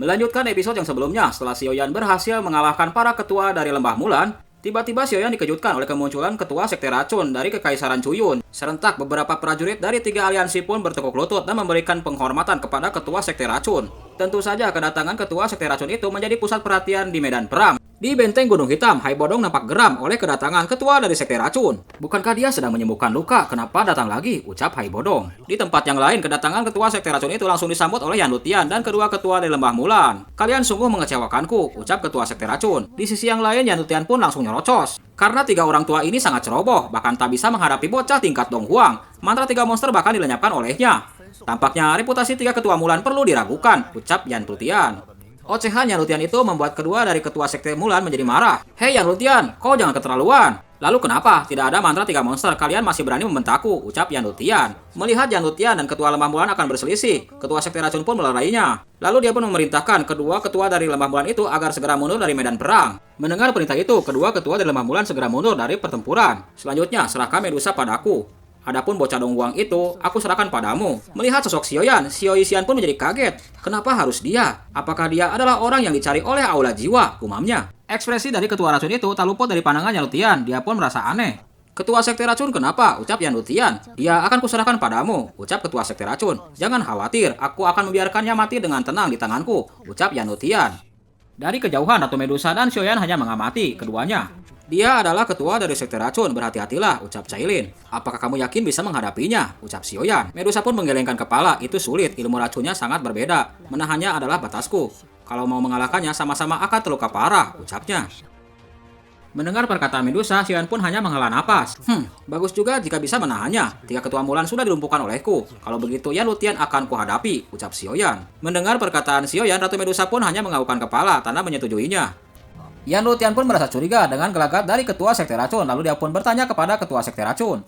Melanjutkan episode yang sebelumnya, setelah Xiaoyan berhasil mengalahkan para ketua dari Lembah Mulan, tiba-tiba Xiaoyan dikejutkan oleh kemunculan ketua sekte racun dari Kekaisaran Cuyun. Serentak beberapa prajurit dari 3 aliansi pun bertekuk lutut dan memberikan penghormatan kepada ketua sekte racun. Tentu saja kedatangan ketua sekte racun itu menjadi pusat perhatian di medan perang. Di benteng Gunung Hitam, Hai Bodong nampak geram oleh kedatangan ketua dari sekte racun. Bukankah dia sedang menyembuhkan luka? Kenapa datang lagi? Ucap Hai Bodong. Di tempat yang lain, kedatangan ketua sekte racun itu langsung disambut oleh Yan Lutian dan kedua ketua dari Lembah Mulan. Kalian sungguh mengecewakanku, ucap ketua sekte racun. Di sisi yang lain, Yan Lutian pun langsung nyerocos. Karena 3 orang tua ini sangat ceroboh, bahkan tak bisa menghadapi bocah tingkat Dong Huang. Mantra 3 monster bahkan dilenyapkan olehnya. Tampaknya reputasi 3 ketua Mulan perlu diragukan, ucap Yan Lutian. Ocehan Yan Lutian itu membuat kedua dari ketua sekte Mulan menjadi marah. Hei Yan Lutian, kau jangan keterlaluan. Lalu kenapa? Tidak ada mantra 3 monster, kalian masih berani membentakku, ucap Yan Lutian. Melihat Yan Lutian dan ketua Lembah Mulan akan berselisih, ketua sekte racun pun melerainya. Lalu dia pun memerintahkan kedua ketua dari Lembah Mulan itu agar segera mundur dari medan perang. Mendengar perintah itu, kedua ketua dari Lembah Mulan segera mundur dari pertempuran. Selanjutnya, serahkan Medusa padaku. Adapun bocah Dong Huang itu, aku serahkan padamu. Melihat sosok Xiaoyan, Xiao pun menjadi kaget. Kenapa harus dia? Apakah dia adalah orang yang dicari oleh Aula Jiwa? Gumamnya. Ekspresi dari ketua racun itu tak luput dari pandangan Yan Lutian. Dia pun merasa aneh. Ketua sekte racun kenapa? Ucap Yan Lutian. Dia akan kuserahkan padamu. Ucap ketua sekte racun. Jangan khawatir, aku akan membiarkannya mati dengan tenang di tanganku. Ucap Yan Lutian. Dari kejauhan, Ratu Medusa dan Xiaoyan hanya mengamati keduanya. Dia adalah ketua dari sekte racun, berhati-hatilah, ucap Cailin. Apakah kamu yakin bisa menghadapinya? Ucap Xiaoyan. Medusa pun menggelengkan kepala, itu sulit, ilmu racunnya sangat berbeda. Menahannya adalah batasku. Kalau mau mengalahkannya sama-sama akan terluka parah, ucapnya. Mendengar perkataan Medusa, Xiaoyan pun hanya menghela napas. Bagus juga jika bisa menahannya. 3 ketua Mulan sudah dilumpuhkan olehku. Kalau begitu Yan Lutian akan kuhadapi, ucap Xiaoyan. Mendengar perkataan Xiaoyan, Ratu Medusa pun hanya menganggukkan kepala, tanda menyetujuinya. Yan Lutian pun merasa curiga dengan gelagat dari ketua sekte racun, lalu dia pun bertanya kepada ketua sekte racun.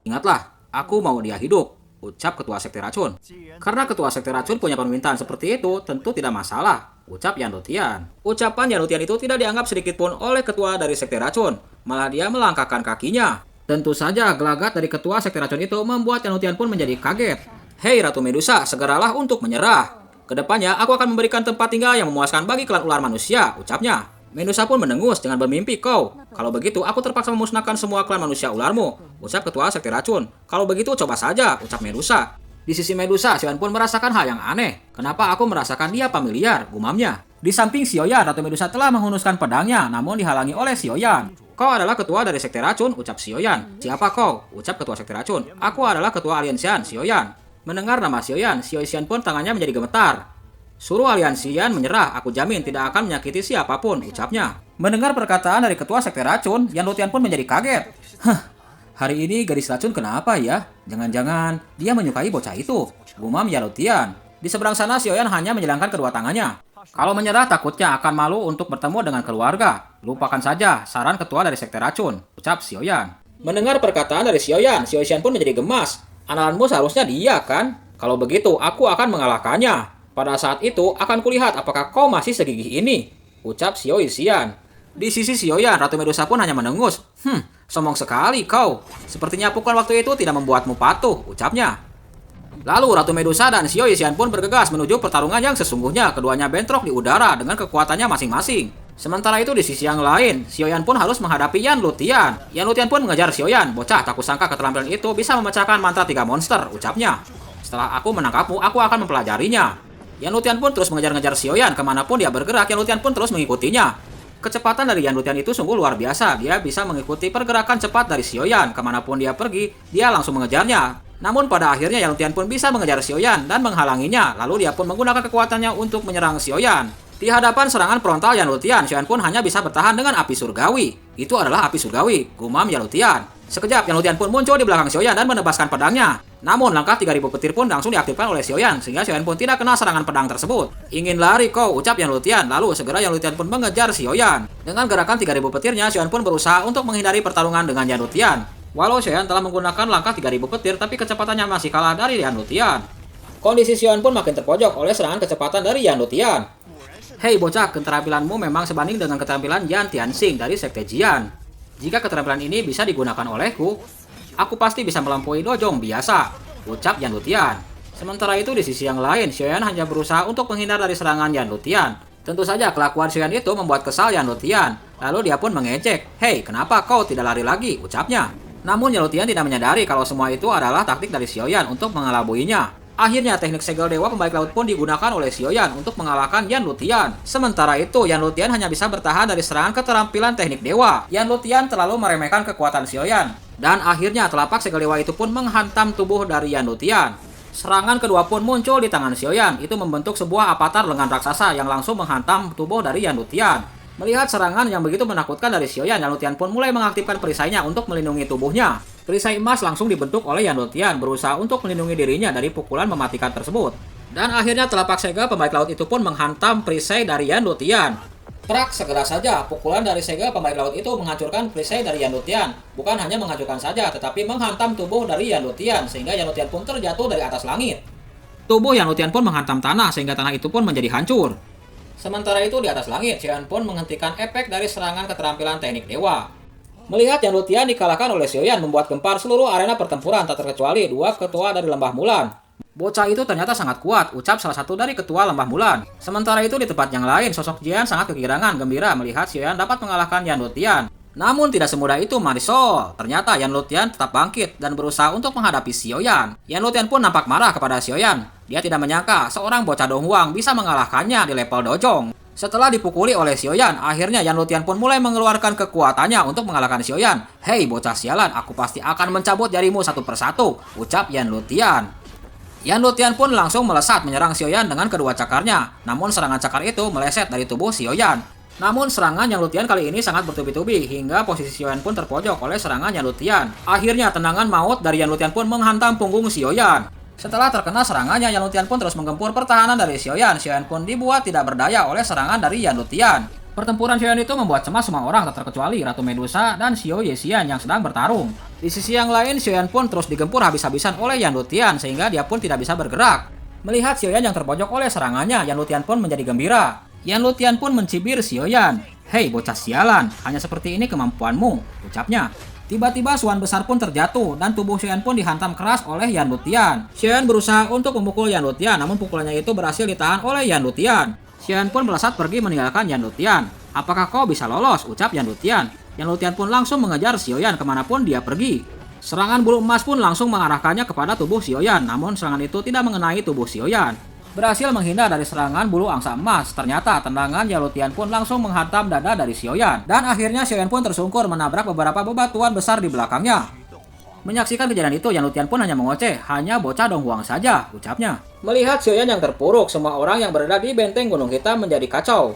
Ingatlah, aku mau dia hidup, ucap ketua sekte racun. Karena ketua sekte racun punya permintaan seperti itu, tentu tidak masalah, ucap Yan Lutian. Ucapan Yan Lutian itu tidak dianggap sedikit pun oleh ketua dari sekte racun, malah dia melangkahkan kakinya. Tentu saja gelagat dari ketua sekte racun itu membuat Yan Lutian pun menjadi kaget. Hei Ratu Medusa, segeralah untuk menyerah. Kedepannya aku akan memberikan tempat tinggal yang memuaskan bagi klan ular manusia, ucapnya. Medusa pun mendengus dengan bermimpi kau. Kalau begitu, aku terpaksa memusnahkan semua klan manusia ularmu, ucap ketua sekte racun. Kalau begitu, coba saja, ucap Medusa. Di sisi Medusa, Xiaoyan pun merasakan hal yang aneh. Kenapa aku merasakan dia familiar, gumamnya. Di samping Xiaoyan, Ratu Medusa telah menghunuskan pedangnya, namun dihalangi oleh Xiaoyan. Kau adalah ketua dari sekte racun, ucap Xiaoyan. Siapa kau? Ucap ketua sekte racun. Aku adalah ketua aliansian, Xiaoyan. Mendengar nama Xiaoyan, Xiaoyan pun tangannya menjadi gemetar. Suruh aliansian menyerah, aku jamin tidak akan menyakiti siapapun, ucapnya. Mendengar perkataan dari ketua sekte racun, Yan Lutian pun menjadi kaget. Hari ini gadis racun kenapa ya? Jangan-jangan dia menyukai bocah itu, gumam Yan Lutian. Di seberang sana, Xiaoyan hanya menjalankan kedua tangannya. Kalau menyerah takutnya akan malu untuk bertemu dengan keluarga. Lupakan saja saran ketua dari sekte racun, ucap Xiaoyan. Mendengar perkataan dari Xiaoyan, Xiaoyan pun menjadi gemas. Analanmu seharusnya dia kan? Kalau begitu, aku akan mengalahkannya. Pada saat itu, akan kulihat apakah kau masih segigih ini, ucap Xiaoyan. Di sisi Xiaoyan, Ratu Medusa pun hanya mendengus. Sombong sekali kau. Sepertinya pukulan waktu itu tidak membuatmu patuh, ucapnya. Lalu Ratu Medusa dan Xiaoyan pun bergegas menuju pertarungan yang sesungguhnya. Keduanya bentrok di udara dengan kekuatannya masing-masing. Sementara itu di sisi yang lain, Xiaoyan pun harus menghadapi Yan Lutian. Yan Lutian pun mengejar Xiaoyan. Bocah, tak kusangka keterampilan itu bisa memecahkan mantra 3 monster, ucapnya. Setelah aku menangkapmu, aku akan mempelajarinya. Yan Lutian pun terus mengejar-ngejar Xiaoyan. Kemanapun dia bergerak, Yan Lutian pun terus mengikutinya. Kecepatan dari Yan Lutian itu sungguh luar biasa. Dia bisa mengikuti pergerakan cepat dari Xiaoyan. Kemanapun dia pergi, dia langsung mengejarnya. Namun pada akhirnya Yan Lutian pun bisa mengejar Xiaoyan dan menghalanginya. Lalu dia pun menggunakan kekuatannya untuk menyerang Xiaoyan. Di hadapan serangan frontal Yan Lutian, Xiaoyan pun hanya bisa bertahan dengan api surgawi. Itu adalah api surgawi, gumam Yan Lutian. Sekejap, Yan Lutian pun muncul di belakang Xiaoyan dan menebaskan pedangnya. Namun, langkah 3000 petir pun langsung diaktifkan oleh Xiaoyan, sehingga Xiaoyan pun tidak kena serangan pedang tersebut. Ingin lari kau, ucap Yan Lutian. Lalu, segera Yan Lutian pun mengejar Xiaoyan. Dengan gerakan 3000 petirnya, Xiaoyan pun berusaha untuk menghindari pertarungan dengan Yan Lutian. Walau Xiaoyan telah menggunakan langkah 3000 petir, tapi kecepatannya masih kalah dari Yan Lutian. Kondisi Xiaoyan pun makin terpojok oleh serangan kecepatan dari Yan Lutian. Hei bocah, keterampilanmu memang sebanding dengan keterampilan Yan Tianxing dari Sekte Jian. Jika keterampilan ini bisa digunakan olehku, aku pasti bisa melampaui dojong biasa, ucap Yan Lutian. Sementara itu di sisi yang lain, Xiaoyan hanya berusaha untuk menghindar dari serangan Yan Lutian. Tentu saja kelakuan Xiaoyan itu membuat kesal Yan Lutian. Lalu dia pun mengejek, "Hei, kenapa kau tidak lari lagi?" ucapnya. Namun Yan Lutian tidak menyadari kalau semua itu adalah taktik dari Xiaoyan untuk mengelabuinya. Akhirnya teknik segel dewa pembalik laut pun digunakan oleh Xiaoyan untuk mengalahkan Yan Lutian. Sementara itu, Yan Lutian hanya bisa bertahan dari serangan keterampilan teknik dewa. Yan Lutian terlalu meremehkan kekuatan Xiaoyan. Dan akhirnya telapak segel dewa itu pun menghantam tubuh dari Yan Lutian. Serangan kedua pun muncul di tangan Xiaoyan. Itu membentuk sebuah avatar lengan raksasa yang langsung menghantam tubuh dari Yan Lutian. Melihat serangan yang begitu menakutkan dari Xiaoyan, Yan Lutian pun mulai mengaktifkan perisainya untuk melindungi tubuhnya. Perisai emas langsung dibentuk oleh Yan Lutian berusaha untuk melindungi dirinya dari pukulan mematikan tersebut. Dan akhirnya telapak segel pembalik laut itu pun menghantam perisai dari Yan Lutian. Prak, segera saja pukulan dari segel pembalik laut itu menghancurkan perisai dari Yan Lutian. Bukan hanya menghancurkan saja, tetapi menghantam tubuh dari Yan Lutian sehingga Yan Lutian pun terjatuh dari atas langit. Tubuh Yan Lutian pun menghantam tanah sehingga tanah itu pun menjadi hancur. Sementara itu di atas langit, Xiaoyan pun menghentikan efek dari serangan keterampilan teknik dewa. Melihat Yan Lutian dikalahkan oleh Xiaoyan membuat gempar seluruh arena pertempuran tak terkecuali dua ketua dari Lembah Mulan. Bocah itu ternyata sangat kuat, ucap salah satu dari ketua Lembah Mulan. Sementara itu di tempat yang lain, sosok Jian sangat kegirangan gembira melihat Xiaoyan dapat mengalahkan Yan Lutian. Namun tidak semudah itu Marisol. Ternyata Yan Lutian tetap bangkit dan berusaha untuk menghadapi Xiaoyan. Yan Lutian pun nampak marah kepada Xiaoyan. Dia tidak menyangka seorang bocah Donghuang bisa mengalahkannya di level dojong. Setelah dipukuli oleh Xiaoyan, akhirnya Yan Lutian pun mulai mengeluarkan kekuatannya untuk mengalahkan Xiaoyan. "Hei bocah sialan, aku pasti akan mencabut jarimu satu persatu," ucap Yan Lutian. Yan Lutian pun langsung melesat menyerang Xiaoyan dengan kedua cakarnya. Namun serangan cakar itu meleset dari tubuh Xiaoyan. Namun serangan Yan Lutian kali ini sangat bertubi-tubi hingga posisi Xiaoyan pun terpojok oleh serangan Yan Lutian. Akhirnya tendangan maut dari Yan Lutian pun menghantam punggung Xiaoyan. Setelah terkena serangannya, Yan Lutian pun terus menggempur pertahanan dari Xiaoyan. Xiaoyan pun dibuat tidak berdaya oleh serangan dari Yan Lutian. Pertempuran Xiaoyan itu membuat cemas semua orang tak terkecuali Ratu Medusa dan Xiao Yexian yang sedang bertarung. Di sisi yang lain, Xiaoyan pun terus digempur habis-habisan oleh Yan Lutian sehingga dia pun tidak bisa bergerak. Melihat Xiaoyan yang terpojok oleh serangannya, Yan Lutian pun menjadi gembira. Yan Lutian pun mencibir Xiaoyan. "Hei bocah sialan, hanya seperti ini kemampuanmu," ucapnya. Tiba-tiba suan besar pun terjatuh dan tubuh Xiaoyan pun dihantam keras oleh Yan Lutian. Xiaoyan berusaha untuk memukul Yan Lutian, namun pukulannya itu berhasil ditahan oleh Yan Lutian. Xiaoyan pun melesat pergi meninggalkan Yan Lutian. "Apakah kau bisa lolos?" ucap Yan Lutian. Yan Lutian pun langsung mengejar Xiaoyan kemanapun dia pergi. Serangan bulu emas pun langsung mengarahkannya kepada tubuh Xiaoyan, namun serangan itu tidak mengenai tubuh Xiaoyan. Berhasil menghindar dari serangan bulu angsa emas, ternyata tendangan Yan Lutian pun langsung menghantam dada dari Xiaoyan. Dan akhirnya Xiaoyan pun tersungkur menabrak beberapa bebatuan besar di belakangnya. Menyaksikan kejadian itu, Yan Lutian pun hanya mengoceh, "Hanya bocah Donghuang saja," ucapnya. Melihat Xiaoyan yang terpuruk, semua orang yang berada di benteng Gunung Hitam menjadi kacau.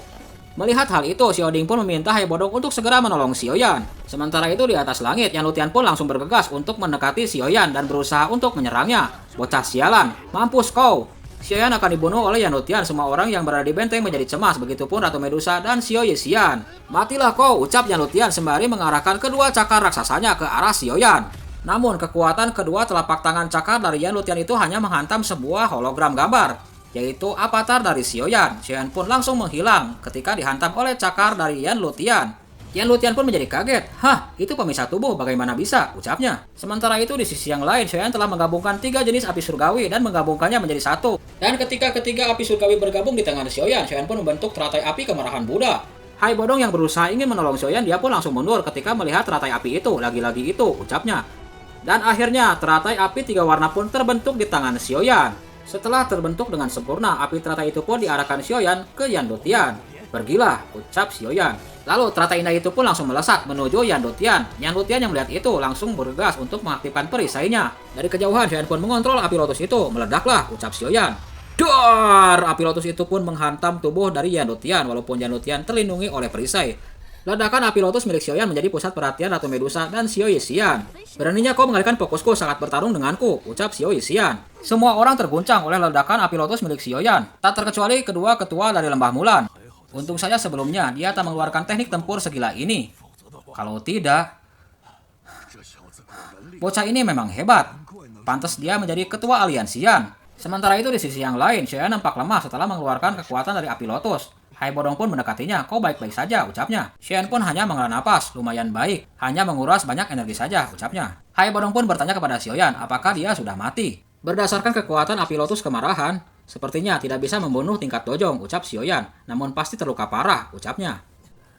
Melihat hal itu, Xiaoding pun meminta Hai Bodong untuk segera menolong Xiaoyan. Sementara itu di atas langit, Yan Lutian pun langsung bergegas untuk mendekati Xiaoyan dan berusaha untuk menyerangnya. "Bocah sialan, mampus kau!" Xiaoyan akan dibunuh oleh Yan Lutian. Semua orang yang berada di benteng menjadi cemas, begitupun Ratu Medusa dan Xiao Yexian. "Matilah kau," ucap Yan Lutian sembari mengarahkan kedua cakar raksasanya ke arah Xiaoyan. Namun kekuatan kedua telapak tangan cakar dari Yan Lutian itu hanya menghantam sebuah hologram gambar, yaitu avatar dari Xiaoyan. Xiaoyan pun langsung menghilang ketika dihantam oleh cakar dari Yan Lutian. Yan Lutian pun menjadi kaget. "Hah, itu pemisah tubuh, bagaimana bisa?" ucapnya. Sementara itu di sisi yang lain, Xiaoyan telah menggabungkan 3 jenis api surgawi dan menggabungkannya menjadi satu. Dan ketika ketiga api surgawi bergabung di tangan Xiaoyan, Xiaoyan pun membentuk teratai api kemarahan Buddha. Hai Bodong yang berusaha ingin menolong Xiaoyan, dia pun langsung mundur ketika melihat teratai api itu. "Lagi-lagi itu," ucapnya. Dan akhirnya teratai api 3 warna pun terbentuk di tangan Xiaoyan. Setelah terbentuk dengan sempurna, api teratai itu pun diarahkan Xiaoyan ke Yan Lutian. "Pergilah," ucap Xiaoyan. Lalu teratai indah itu pun langsung melesat menuju Yan Lutian. Yan Lutian yang melihat itu langsung bergegas untuk mengaktifkan perisainya. Dari kejauhan, Xiaoyan pun mengontrol api lotus itu. "Meledaklah," ucap Xiaoyan. Dar! Api lotus itu pun menghantam tubuh dari Yan Lutian, walaupun Yan Lutian terlindungi oleh perisai. Ledakan api lotus milik Xiaoyan menjadi pusat perhatian Ratu Medusa dan Xiao Yexian. "Beraninya kau mengalihkan fokusku saat bertarung denganku," ucap Xiao Yexian. Semua orang terguncang oleh ledakan api lotus milik Xiaoyan, tak terkecuali kedua ketua dari Lembah Mulan. Untung saja sebelumnya dia tak mengeluarkan teknik tempur segila ini. Kalau tidak, bocah ini memang hebat. Pantas dia menjadi ketua aliansian. Sementara itu di sisi yang lain, Xiaoyan nampak lemah setelah mengeluarkan kekuatan dari api lotus. Hai Bodong pun mendekatinya. "Kau baik-baik saja," ucapnya. Xiaoyan pun hanya menghela napas, "Lumayan baik, hanya menguras banyak energi saja," ucapnya. Hai Bodong pun bertanya kepada Xiaoyan apakah dia sudah mati. Berdasarkan kekuatan api lotus kemarahan, sepertinya tidak bisa membunuh tingkat Dojong, ucap Xiaoyan, namun pasti terluka parah, ucapnya.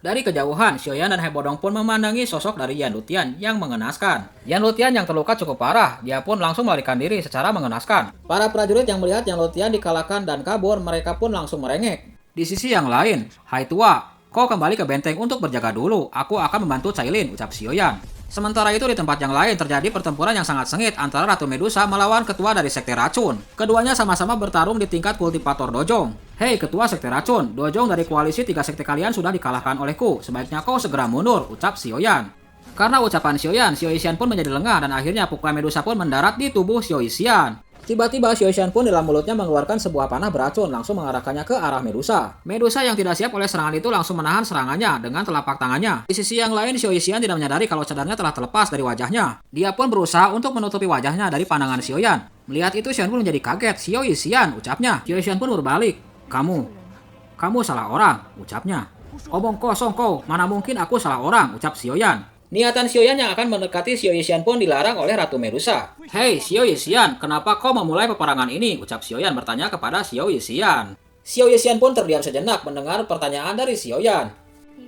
Dari kejauhan, Xiaoyan dan Hebodong pun memandangi sosok dari Yan Lutian yang mengenaskan. Yan Lutian yang terluka cukup parah, dia pun langsung melarikan diri secara mengenaskan. Para prajurit yang melihat Yan Lutian dikalahkan dan kabur, mereka pun langsung merengek. Di sisi yang lain, "Hai tua, kau kembali ke benteng untuk berjaga dulu, aku akan membantu Cailin," ucap Xiaoyan. Sementara itu di tempat yang lain terjadi pertempuran yang sangat sengit antara Ratu Medusa melawan ketua dari Sekte Racun. Keduanya sama-sama bertarung di tingkat kultivator Dojong. "Hei ketua Sekte Racun, Dojong dari koalisi 3 sekte kalian sudah dikalahkan olehku, sebaiknya kau segera mundur," ucap Xiaoyan. Karena ucapan Xiaoyan, Xiaoyan pun menjadi lengah dan akhirnya pukulan Medusa pun mendarat di tubuh Xiaoyan. Tiba-tiba Xiaoyan pun dalam mulutnya mengeluarkan sebuah panah beracun langsung mengarahkannya ke arah Medusa. Medusa yang tidak siap oleh serangan itu langsung menahan serangannya dengan telapak tangannya. Di sisi yang lain, Xiaoyan tidak menyadari kalau cadarnya telah terlepas dari wajahnya. Dia pun berusaha untuk menutupi wajahnya dari pandangan Xiaoyan. Melihat itu, Xiaoyan pun menjadi kaget. "Xiaoyan," ucapnya. Xiaoyan pun berbalik. Kamu salah orang," ucapnya. "Omong kosong kau, mana mungkin aku salah orang," ucap Xiaoyan. Niatan Xiaoyan yang akan mendekati Xiaoyan pun dilarang oleh Ratu Medusa. "Hei Xiaoyan, kenapa kau memulai peperangan ini?" ucap Xiaoyan bertanya kepada Xiaoyan. Xiaoyan pun terdiam sejenak mendengar pertanyaan dari Xiaoyan.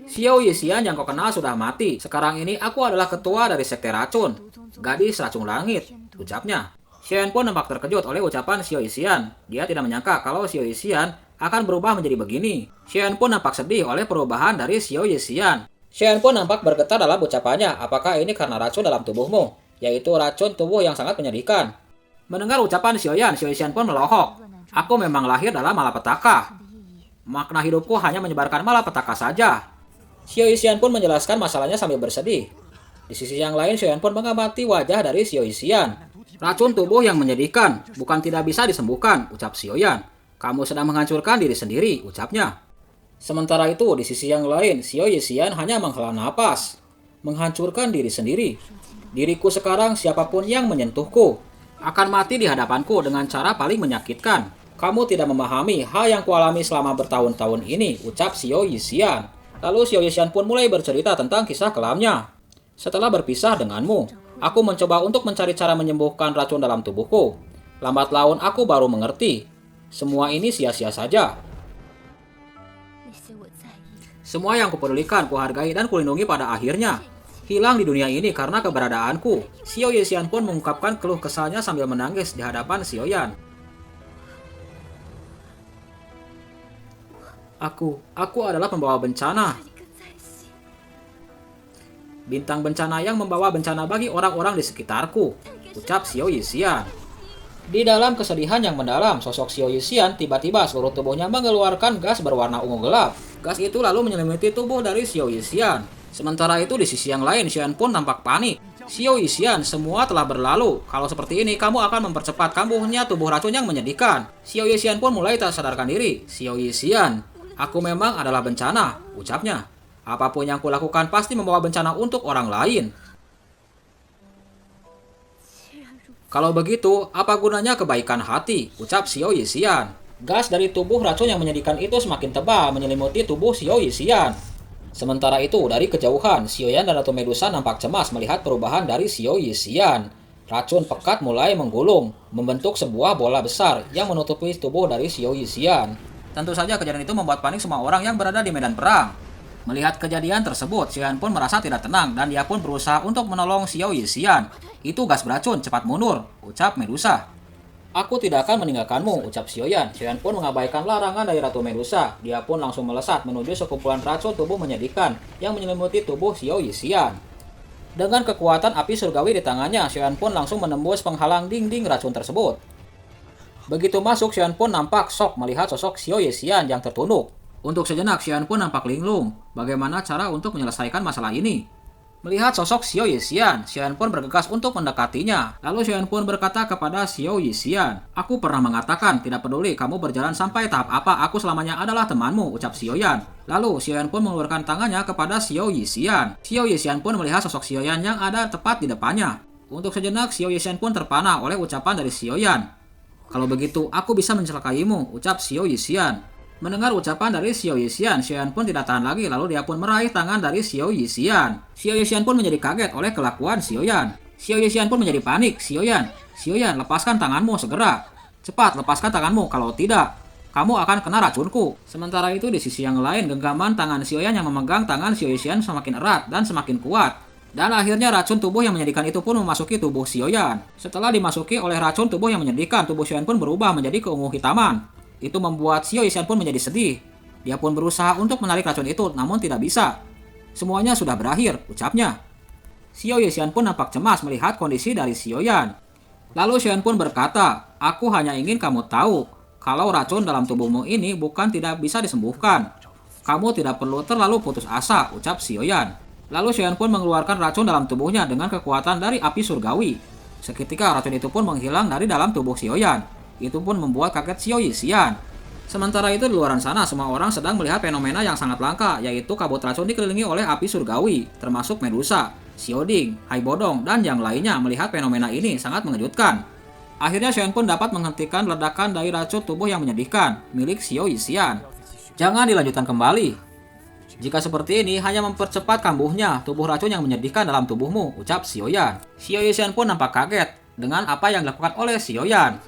"Xiaoyan yang kau kenal sudah mati. Sekarang ini aku adalah ketua dari Sekte Racun, gadis racun langit," ucapnya. Xiaoyan pun nampak terkejut oleh ucapan Xiaoyan. Dia tidak menyangka kalau Xiaoyan akan berubah menjadi begini. Xiaoyan pun nampak sedih oleh perubahan dari Xiaoyan. Xiaoyan pun nampak bergetar dalam ucapannya, "Apakah ini karena racun dalam tubuhmu? Yaitu racun tubuh yang sangat menyedihkan." Mendengar ucapan Xiaoyan pun melohok. "Aku memang lahir dalam malapetaka. Makna hidupku hanya menyebarkan malapetaka saja." Xiaoyan pun menjelaskan masalahnya sambil bersedih. Di sisi yang lain, Xiaoyan pun mengamati wajah dari Xiaoyan. "Racun tubuh yang menyedihkan, bukan tidak bisa disembuhkan," ucap Xiaoyan. "Kamu sedang menghancurkan diri sendiri," ucapnya. Sementara itu, di sisi yang lain, Xiaoyan hanya menghela napas. "Menghancurkan diri sendiri. Diriku sekarang, siapapun yang menyentuhku akan mati di hadapanku dengan cara paling menyakitkan. Kamu tidak memahami hal yang kualami selama bertahun-tahun ini," ucap Xiaoyan. Lalu Xiaoyan pun mulai bercerita tentang kisah kelamnya. "Setelah berpisah denganmu, aku mencoba untuk mencari cara menyembuhkan racun dalam tubuhku. Lambat laun aku baru mengerti. Semua ini sia-sia saja. Semua yang kupedulikan, kuhargai, dan kulindungi pada akhirnya hilang di dunia ini karena keberadaanku." Xiaoyan pun mengungkapkan keluh kesahnya sambil menangis di hadapan Xiaoyan. Aku adalah pembawa bencana. Bintang bencana yang membawa bencana bagi orang-orang di sekitarku," ucap Xiaoyan. Di dalam kesedihan yang mendalam, sosok Xiaoyan tiba-tiba seluruh tubuhnya mengeluarkan gas berwarna ungu gelap. Gas itu lalu menyelimuti tubuh dari Xiaoyan. Sementara itu di sisi yang lain, Xiaoyan pun nampak panik. "Xiaoyan, semua telah berlalu. Kalau seperti ini, kamu akan mempercepat kambuhnya tubuh racun yang menyedihkan." Xiaoyan pun mulai tak sadarkan diri. "Xiaoyan, aku memang adalah bencana," ucapnya. "Apapun yang kulakukan pasti membawa bencana untuk orang lain. Kalau begitu, apa gunanya kebaikan hati?" ucap Xiaoyan. Gas dari tubuh racun yang menyedihkan itu semakin tebal menyelimuti tubuh Xiaoyan. Sementara itu, dari kejauhan, Xiaoyan dan Ratu Medusa nampak cemas melihat perubahan dari Xiaoyan. Racun pekat mulai menggulung, membentuk sebuah bola besar yang menutupi tubuh dari Xiaoyan. Tentu saja kejadian itu membuat panik semua orang yang berada di medan perang. Melihat kejadian tersebut, Xiaoyan pun merasa tidak tenang dan dia pun berusaha untuk menolong Xiaoyan. "Itu gas beracun, cepat mundur," ucap Medusa. "Aku tidak akan meninggalkanmu," ucap Xiaoyan. Xiaoyan pun mengabaikan larangan dari Ratu Medusa. Dia pun langsung melesat menuju sekumpulan racun tubuh menyedihkan yang menyelimuti tubuh Xiaoyan. Dengan kekuatan api surgawi di tangannya, Xiaoyan pun langsung menembus penghalang dinding racun tersebut. Begitu masuk, Xiaoyan pun nampak shock melihat sosok Xiaoyan yang tertunduk. Untuk sejenak, Xiaoyan pun nampak linglung. Bagaimana cara untuk menyelesaikan masalah ini? Melihat sosok Xiaoyan pun bergegas untuk mendekatinya. Lalu Xiaoyan pun berkata kepada Xiaoyan, "Aku pernah mengatakan, tidak peduli kamu berjalan sampai tahap apa, aku selamanya adalah temanmu," ucap Xiaoyan. Lalu Xiaoyan pun mengeluarkan tangannya kepada Xiaoyan. Xiaoyan pun melihat sosok Xiaoyan yang ada tepat di depannya. Untuk sejenak, Xiaoyan pun terpana oleh ucapan dari Xiaoyan. "Kalau begitu, aku bisa mencelakaimu," ucap Xiaoyan. Mendengar ucapan dari Xiaoyan pun tidak tahan lagi, lalu dia pun meraih tangan dari Xiaoyan. Xiaoyan pun menjadi kaget oleh kelakuan Xiaoyan. Xiao Yixian pun menjadi panik. Xiaoyan, lepaskan tanganmu segera. Cepat, lepaskan tanganmu, kalau tidak, kamu akan kena racunku. Sementara itu di sisi yang lain, genggaman tangan Xiaoyan yang memegang tangan Xiao Yixian semakin erat dan semakin kuat. Dan akhirnya racun tubuh yang menyedihkan itu pun memasuki tubuh Xiaoyan. Setelah dimasuki oleh racun tubuh yang menyedihkan, tubuh Xiaoyan pun berubah menjadi keungu hitaman. Itu membuat Xiao Yixian pun menjadi sedih. Dia pun berusaha untuk menarik racun itu, namun tidak bisa. Semuanya sudah berakhir, ucapnya. Xiao Yixian pun nampak cemas melihat kondisi dari Xiaoyan. Lalu Xiaoyan pun berkata, aku hanya ingin kamu tahu, kalau racun dalam tubuhmu ini bukan tidak bisa disembuhkan. Kamu tidak perlu terlalu putus asa, ucap Xiaoyan. Lalu Xiaoyan pun mengeluarkan racun dalam tubuhnya dengan kekuatan dari api surgawi. Seketika racun itu pun menghilang dari dalam tubuh Xiaoyan. Itu pun membuat kaget Xiao Yixian. Sementara itu di luar sana semua orang sedang melihat fenomena yang sangat langka, yaitu kabut racun dikelilingi oleh api surgawi, termasuk Medusa, Xiaoding, Hai Bodong, dan yang lainnya melihat fenomena ini sangat mengejutkan. Akhirnya Xiaoyan pun dapat menghentikan ledakan dari racun tubuh yang menyedihkan, milik Xiao Yixian. Jangan dilanjutkan kembali. Jika seperti ini hanya mempercepat kambuhnya tubuh racun yang menyedihkan dalam tubuhmu, ucap Xiaoyan. Xiao Yixian pun nampak kaget dengan apa yang dilakukan oleh Xiaoyan.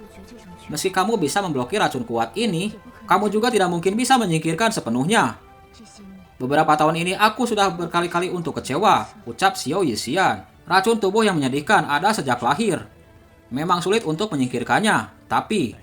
Meski kamu bisa memblokir racun kuat ini, kamu juga tidak mungkin bisa menyingkirkan sepenuhnya. Beberapa tahun ini aku sudah berkali-kali untuk kecewa, ucap Xiao Yixian. Racun tubuh yang menyedihkan ada sejak lahir. Memang sulit untuk menyingkirkannya, tapi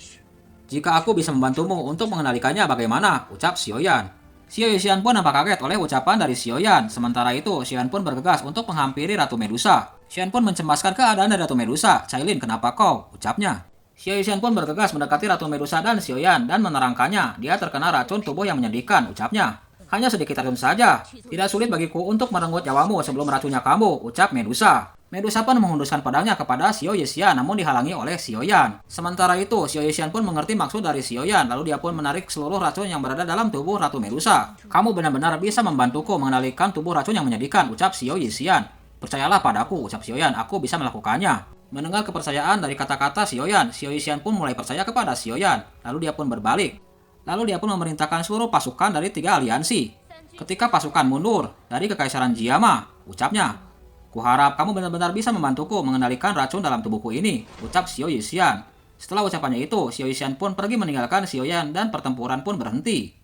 jika aku bisa membantumu untuk mengendalikannya bagaimana, ucap Xiaoyan. Xiao Yixian pun nampak kaget oleh ucapan dari Xiaoyan. Sementara itu, Xiaoyan pun bergegas untuk menghampiri Ratu Medusa. Xiaoyan pun mencemaskan keadaan dari Ratu Medusa. Cailin, kenapa kau? Ucapnya. Xiao Yixian pun bergegas mendekati Ratu Medusa dan Xiaoyan dan menerangkannya. Dia terkena racun tubuh yang menyedihkan, ucapnya. Hanya sedikit racun saja. Tidak sulit bagiku untuk merenggut nyawamu sebelum racunnya kamu, ucap Medusa. Medusa pun menghunduskan pedangnya kepada Xiao Yixian namun dihalangi oleh Xiaoyan. Sementara itu, Xiao Yixian pun mengerti maksud dari Xiaoyan, lalu dia pun menarik seluruh racun yang berada dalam tubuh Ratu Medusa. Kamu benar-benar bisa membantuku mengendalikan tubuh racun yang menyedihkan, ucap Xiao Yixian. Percayalah padaku, ucap Xiaoyan, aku bisa melakukannya. Mendengar kepercayaan dari kata-kata Xiaoyan, Xiao Yixian pun mulai percaya kepada Xiaoyan. Lalu dia pun berbalik. Lalu dia pun memerintahkan seluruh pasukan dari 3 aliansi. Ketika pasukan mundur dari Kekaisaran Jiama, ucapnya, kuharap kamu benar-benar bisa membantuku mengendalikan racun dalam tubuhku ini, ucap Xiao Yixian. Setelah ucapannya itu, Xiao Yixian pun pergi meninggalkan Xiaoyan dan pertempuran pun berhenti.